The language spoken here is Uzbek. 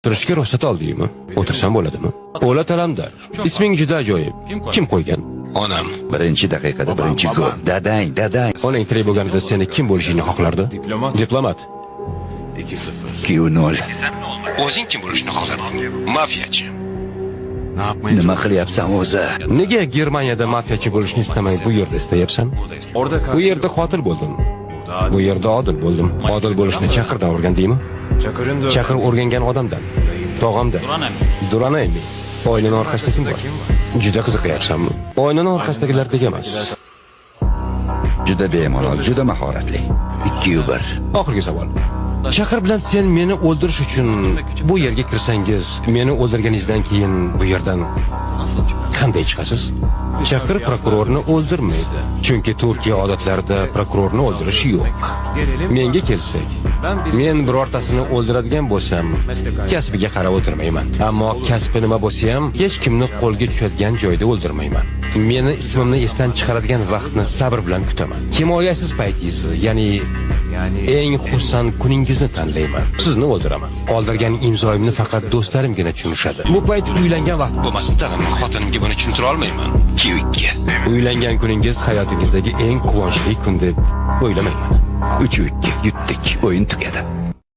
O'tirishga ruxsat oldingmi? O'tirsam bo'ladimi? O'lat Alamdar. Isming juda ajoyib. Kim qo'ygan? Onam. Birinchi daqiqada birinchi gol. Dadang. Onang tirik bo'lganida seni kim bo'lishingni xohlardi? Diplomat. 2-0. O'zing kim bo'lishni xohlarding? Mafiyachi. Nima qilyapsan o'zi? Nega Germaniyada mafiyachi bo'lishni istamay bu yerda istayapsan? Bu yerda qotil bo'ldim. Bu yerda odil bo'ldim. Odil bo'lishni Chaqirdan o'rgandingmi? Chaqir o'rgangan odamdan. Tog'amdan. Duranaymi. Oynaning orqasida kim bor? Juda qiziqyapsanmi? Oynaning orqasidagilardek emas. Juda bemalol, juda mahoratli. 2-1. Oxirgi savol. Chaqir bilan sen meni o'ldirish uchun bu yerga kirsangiz, meni o'ldirganingizdan keyin bu yerdan qanday chiqasiz? Chaqir prokurorni o'ldirmaydi. Chunki Turkiya odatlarida prokurorni o'ldirish yo'q. Menga kelsak, men birortasini o'ldiradigan bo'lsam, kasbiga qarab o'tirmayman. Ammo kasbi nima bo'lsa ham, hech kimni qo'lga tushadigan joyda o'ldirmayman. Meni ismimni esdan chiqaradigan vaqtni sabr bilan kutaman. Himoyasiz paytingizni, ya'ni eng xursand kuningizni tanlayman. Sizni o'ldiraman. Qoldirgan imzoyimni faqat do'stlarimgina tushunishadi. Bu payt uylangan vaqt bo'lmasin, tag'in xotinimga buni tushuntira olmayman. 2-2. Uylangan kuningiz hayotingizdagi eng quvonchli kun deb o'ylamayman. 3-2. Yutdik. O'yin tugadi.